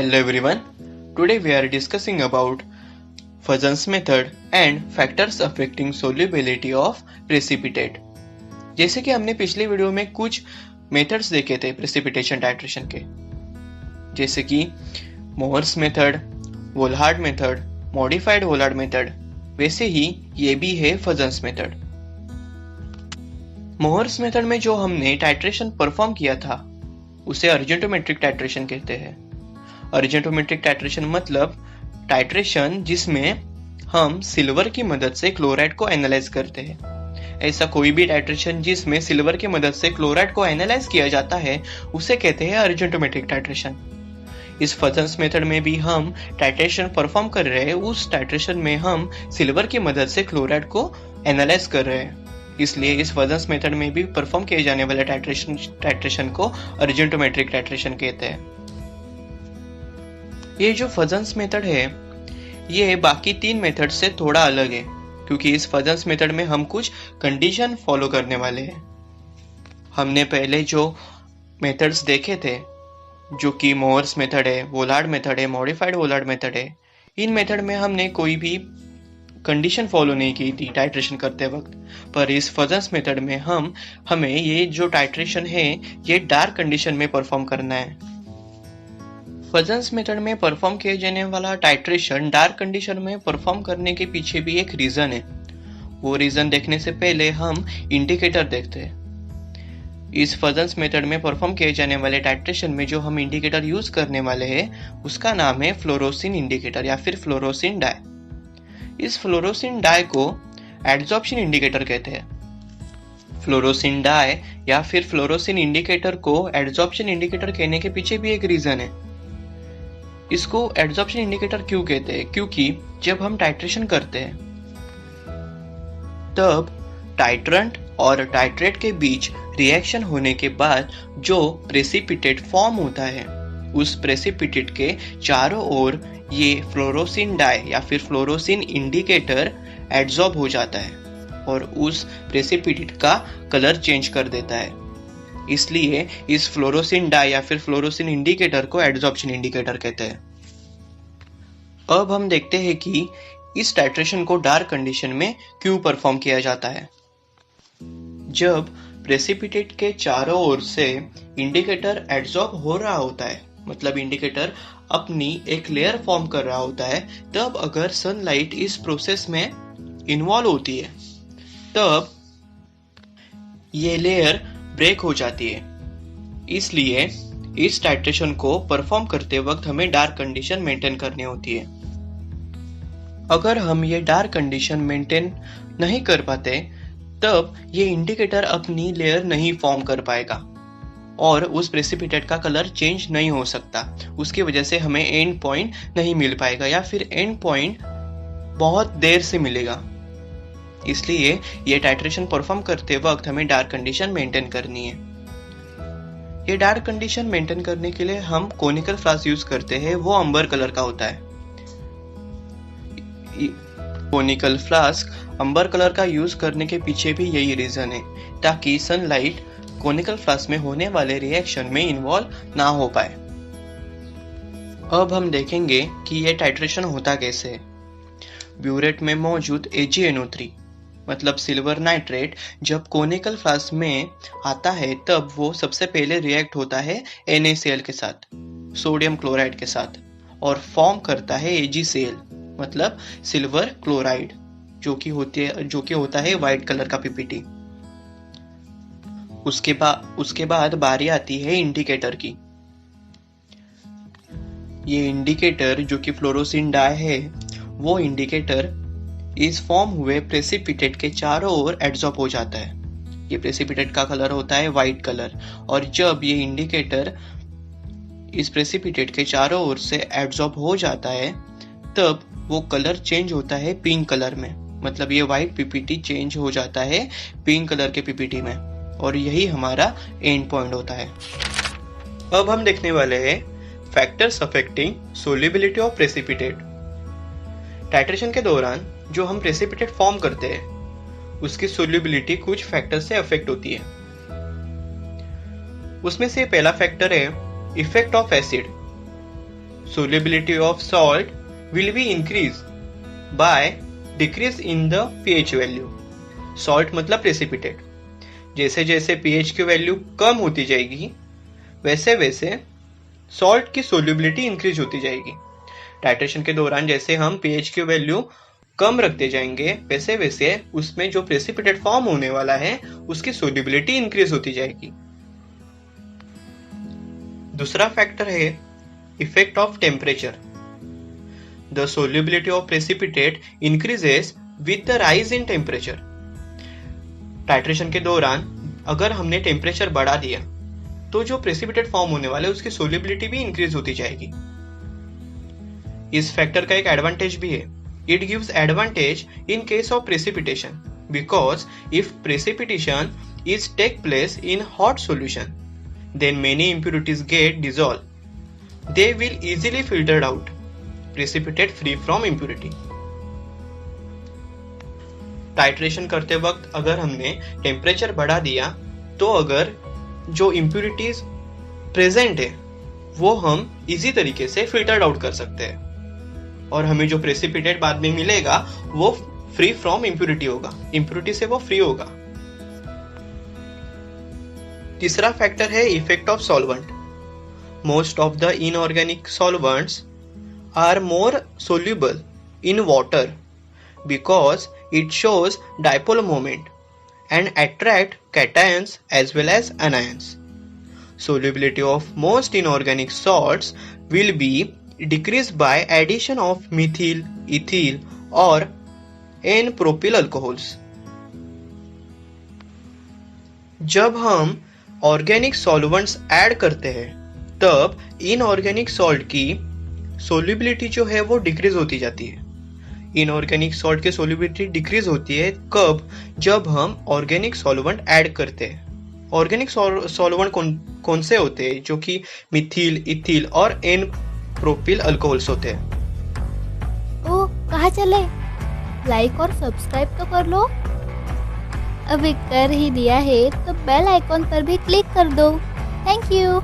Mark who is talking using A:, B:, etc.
A: Hello everyone. Today we are discussing about Fusson's method and factors affecting solubility of precipitate. जैसे कि हमने पिछले video में कुछ मेथड्स देखे थे प्रेसिपिटेशन टाइट्रेशन के, जैसे कि Mohr's method, Volhard method, modified Volhard method, वैसे ही ये भी है फजन्स मेथड। मोहर्स मेथड में जो हमने टाइट्रेशन परफॉर्म किया था उसे अर्जेंटोमेट्रिक टाइट्रेशन कहते हैं। अर्जेंटोमेट्रिक टाइट्रेशन मतलब टाइट्रेशन जिसमें हम सिल्वर की मदद से क्लोराइड को एनालाइज करते हैं। ऐसा कोई भी टाइट्रेशन जिसमें सिल्वर की मदद से क्लोराइड को एनालाइज किया जाता है उसे कहते हैं अर्जेंटोमेट्रिक टाइट्रेशन। इस फजन्स मेथड में भी हम टाइट्रेशन परफॉर्म कर रहे हैं, उस टाइट्रेशन में हम सिल्वर की मदद से क्लोराइड को एनालाइज कर रहे हैं, इसलिए इस फजन्स मेथड में भी परफॉर्म किए जाने वाले टाइट्रेशन को अर्जेंटोमेट्रिक टाइट्रेशन कहते हैं। ये जो फजन्स मेथड है ये बाकी तीन मेथड से थोड़ा अलग है, क्योंकि इस फजन्स मेथड में हम कुछ कंडीशन फॉलो करने वाले हैं। हमने पहले जो मेथड्स देखे थे जो कि मोहर्स मेथड है, वोल्हार्ड मेथड है, मॉडिफाइड वोल्हार्ड मेथड है, इन मेथड में हमने कोई भी कंडीशन फॉलो नहीं की थी टाइट्रेशन करते वक्त। पर इस फजन्स मेथड में हमें ये जो टाइट्रेशन है ये डार्क कंडीशन में परफॉर्म करना है। फजन्स मेथड में परफॉर्म किए जाने वाला टाइट्रेशन डार्क कंडीशन में परफॉर्म करने के पीछे भी एक रीजन है। वो रीजन देखने से पहले हम इंडिकेटर देखते हैं। इस फजन्स मेथड में परफॉर्म किए जाने वाले टाइट्रेशन में जो हम इंडिकेटर यूज करने वाले हैं उसका नाम है फ्लोरोसिन इंडिकेटर या फिर फ्लोरोसिन डाई। इस फ्लोरोसिन डाई को एड्सॉर्प्शन इंडिकेटर कहते हैं। फ्लोरोसिन डाई या फिर फ्लोरोसिन इंडिकेटर को एड्सॉर्प्शन इंडिकेटर कहने के पीछे भी एक रीजन है। इसको एड्सॉर्प्शन इंडिकेटर क्यों कहते हैं? क्योंकि जब हम टाइट्रेशन करते हैं तब टाइट्रेंट और टाइट्रेट के बीच रिएक्शन होने के बाद जो प्रेसिपिटेट फॉर्म होता है उस प्रेसिपिटेट के चारों ओर ये फ्लोरोसिन डाई या फिर फ्लोरोसिन इंडिकेटर एड्सॉर्ब हो जाता है और उस प्रेसिपिटेट का कलर चेंज कर देता है। इसलिए इस फ्लोरोसिन डाई या फिर फ्लोरोसिन इंडिकेटर को एड्सॉर्प्शन इंडिकेटर कहते हैं। अब हम देखते हैं कि इस टाइट्रेशन को डार्क कंडीशन में क्यों परफॉर्म किया जाता है। जब प्रेसिपिटेट के चारों ओर से इंडिकेटर एड्सॉर्ब हो रहा होता है, मतलब इंडिकेटर अपनी एक लेयर फॉर्म कर रहा होता है, तब अगर सनलाइट इस प्रोसेस में इन्वॉल्व होती है तब ये लेयर ब्रेक हो जाती है। इसलिए इस टाइट्रेशन को परफॉर्म करते वक्त हमें डार्क कंडीशन मेंटेन करनी होती है। अगर हम ये डार्क कंडीशन मेंटेन नहीं कर पाते तब ये इंडिकेटर अपनी लेयर नहीं फॉर्म कर पाएगा और उस प्रेसिपिटेट का कलर चेंज नहीं हो सकता। उसकी वजह से हमें एंड पॉइंट नहीं मिल पाएगा या फिर एंड पॉइंट बहुत देर से मिलेगा। इसलिए ये टाइट्रेशन परफॉर्म करते वक्त हमें डार्क कंडीशन मेंटेन करनी है। ये डार्क कंडीशन मेंटेन करने के लिए हम कोनिकल फ्लास्क यूज करते हैं, वो अंबर कलर का होता है। कोनिकल फ्लास्क अंबर कलर का यूज करने के पीछे भी यही रीजन है, ताकि सनलाइट कोनिकल फ्लास्क में होने वाले रिएक्शन में इन्वॉल्व ना हो पाए। अब हम देखेंगे कि यह टाइट्रेशन होता कैसे है। ब्यूरेट में मौजूद AgNO3 मतलब सिल्वर नाइट्रेट जब कोनिकल फ्लास्क में आता है तब वो सबसे पहले रिएक्ट होता है NaCl के साथ, सोडियम क्लोराइड के साथ, और फॉर्म करता है AgCl मतलब सिल्वर क्लोराइड, जो कि होता है व्हाइट कलर का PPT। उसके बाद बारी आती है इंडिकेटर की। ये इंडिकेटर जो कि फ्लोरोसिन डाई है, वो इंडिकेटर इस फॉर्म हुए प्रेसिपिटेट के चारों ओर एड्सॉर्ब हो जाता है। ये प्रेसिपिटेट का कलर होता है व्हाइट कलर, और जब ये इंडिकेटर इस प्रेसिपिटेट के चारों ओर से एड्सॉर्ब हो जाता है तब वो कलर चेंज होता है पिंक कलर में, मतलब ये व्हाइट PPT चेंज हो जाता है पिंक कलर के PPT में, और यही हमारा एंड पॉइंट होता है। अब हम देखने वाले हैं factors affecting solubility of precipitate. Titration के दौरान जो हम प्रेसिपिटेट फॉर्म करते हैं उसकी सोल्युबिलिटी कुछ फैक्टर से अफेक्ट होती है। उसमें से पहला फैक्टर है effect of acid. solubility of salt will be increased by decrease in the pH value. Salt मतलब precipitate. जैसे जैसे pH की वैल्यू कम होती जाएगी वैसे वैसे सॉल्ट की सोल्यूबिलिटी इंक्रीज होती जाएगी. टाइट्रेशन के दौरान जैसे हम pH की वैल्यू कम रखते जाएंगे वैसे वैसे उसमें जो प्रेसिपिटेट फॉर्म होने वाला है उसकी सोल्यूबिलिटी इंक्रीज होती जाएगी. दूसरा फैक्टर है effect of temperature. The solubility of precipitate increases with the rise in temperature. Titration के दौरान अगर हमने टेम्परेचर बढ़ा दिया तो जो प्रेसिपिटेट फॉर्म होने वाला है उसकी सोल्यूबिलिटी भी इंक्रीज होती जाएगी. इस फैक्टर का एक एडवांटेज भी है. It gives advantage in case of precipitation because if precipitation is take place in hot solution, then many impurities get dissolved. They will easily filtered out. Precipitate free from impurity. Titration करते वक्त अगर हमने temperature बढ़ा दिया तो अगर जो impurities present है वो हम इजी तरीके से फिल्टर्ड आउट कर सकते हैं और हमें जो प्रेसिपिटेट बाद में मिलेगा वो फ्री फ्रॉम इम्प्यूरिटी होगा. इम्प्यूरिटी से वो फ्री होगा. तीसरा फैक्टर है effect of solvent. Most of the inorganic solvents are more soluble in water because it shows dipole moment and attract cations as well as anions. Solubility of most inorganic salts will be decreased by addition of methyl, ethyl or N-propyl alcohols. जब हम organic solvents add करते हैं तब inorganic salt की solubility जो है वो decrease होती जाती है. इनऑर्गेनिक सॉल्ट की सोल्यूबिलिटी डिक्रीज होती है कब? जब हम ऑर्गेनिक सॉल्वेंट ऐड करते हैं. ऑर्गेनिक सॉल्वेंट कौन से होते हैं? जो कि मिथिल, इथिल और एन प्रोपिल अल्कोहल्स होते हैं.
B: ओ कहाँ चले? लाइक और सब्सक्राइब तो कर लो. अभी कर ही दिया है तो बेल आइकॉन पर भी क्लिक कर दो. Thank you.